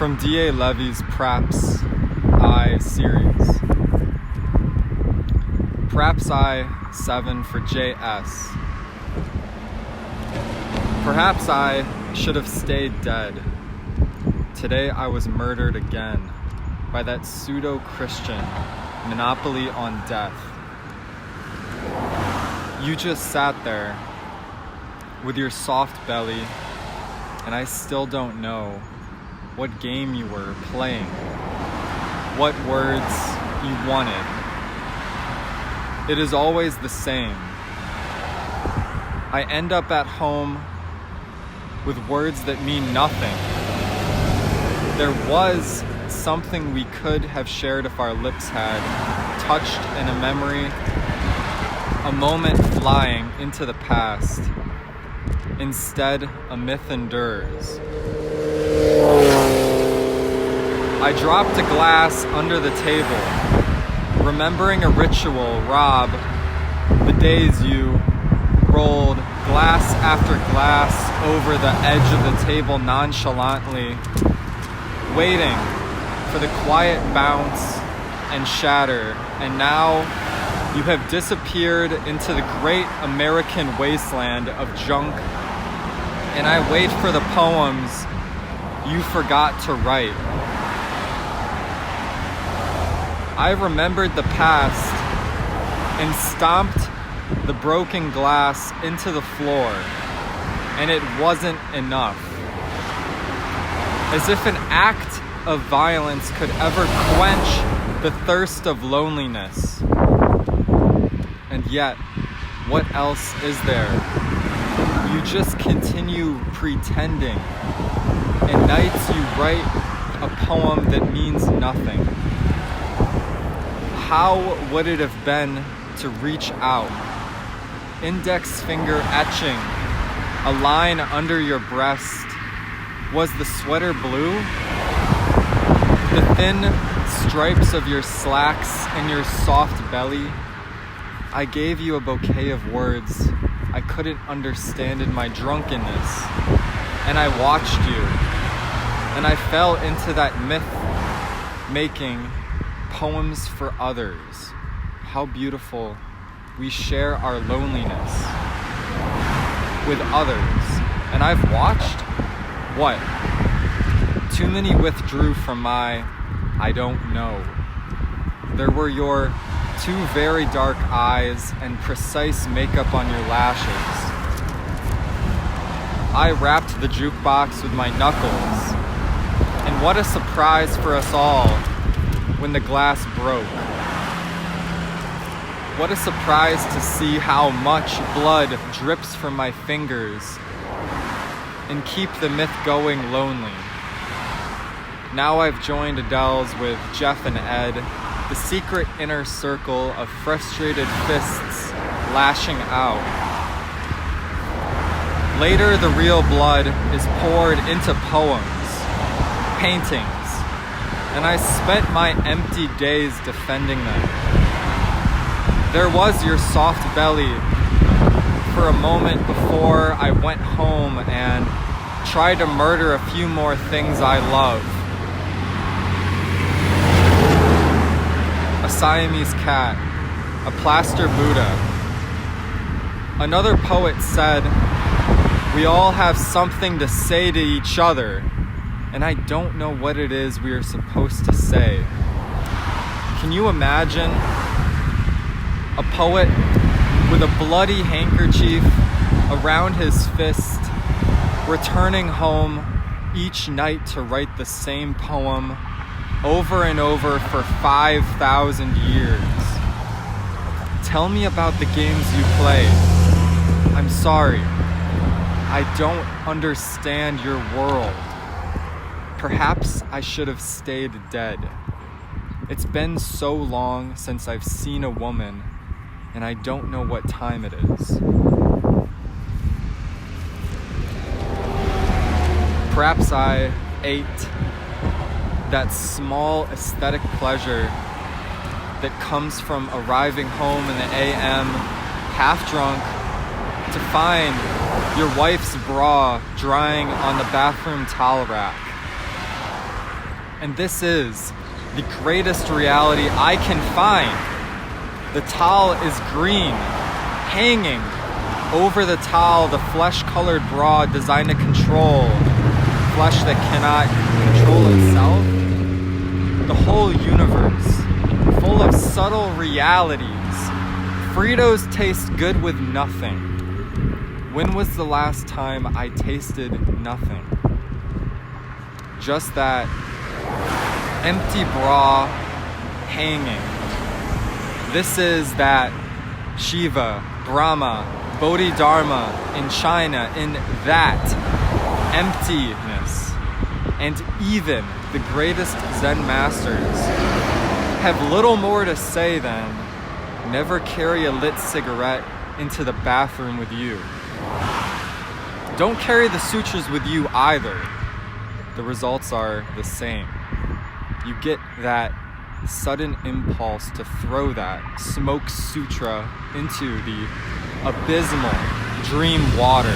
From d.a.Levy's Praps I series. Praps I 7 for JS. Perhaps I should have stayed dead. Today I was murdered again by that pseudo-Christian monopoly on death. You just sat there with your soft belly, and I still don't know what game you were playing, what words you wanted. It is always the same. I end up at home with words that mean nothing. There was something we could have shared if our lips had touched in a memory, a moment flying into the past. Instead, a myth endures. I dropped a glass under the table, remembering a ritual rob the days you rolled glass after glass over the edge of the table nonchalantly, waiting for the quiet bounce and shatter. And now you have disappeared into the great American wasteland of junk, and I wait for the poems you forgot to write. I remembered the past and stomped the broken glass into the floor, and it wasn't enough. As if an act of violence could ever quench the thirst of loneliness. And yet, what else is there? You just continue pretending, and nights you write a poem that means nothing. How would it have been to reach out, index finger etching a line under your breast? Was the sweater blue? The thin stripes of your slacks and your soft belly? I gave you a bouquet of words I couldn't understand in my drunkenness, and I watched you, and I fell into that myth making poems for others. How beautiful we share our loneliness with others. And I've watched what? Too many withdrew from my I don't know. There were your two very dark eyes and precise makeup on your lashes. I rapped the jukebox with my knuckles, and what a surprise for us all when the glass broke. What a surprise to see how much blood drips from my fingers and keep the myth going lonely. Now I've joined Adele's with Jeff and Ed, the secret inner circle of frustrated fists lashing out. Later, the real blood is poured into poems, paintings, and I spent my empty days defending them. There was your soft belly for a moment before I went home and tried to murder a few more things I love. A Siamese cat, a plaster Buddha. Another poet said, we all have something to say to each other, and I don't know what it is we are supposed to say. Can you imagine a poet with a bloody handkerchief around his fist, returning home each night to write the same poem over and over for 5,000 years? Tell me about the games you play. I'm sorry. I don't understand your world. Perhaps I should have stayed dead. It's been so long since I've seen a woman, and I don't know what time it is. Perhaps I ate that small aesthetic pleasure that comes from arriving home in the AM, half drunk, to find your wife's bra drying on the bathroom towel rack. And this is the greatest reality I can find. The towel is green, hanging over the towel, the flesh-colored bra designed to control flesh that cannot control itself. The whole universe, full of subtle realities. Fritos taste good with nothing. When was the last time I tasted nothing? Just that empty bra hanging. This is that Shiva, Brahma, Bodhidharma in China, in that emptiness. And even the greatest Zen masters have little more to say than never carry a lit cigarette into the bathroom with you. Don't carry the sutras with you either. The results are the same. You get that sudden impulse to throw that smoke sutra into the abysmal dream water.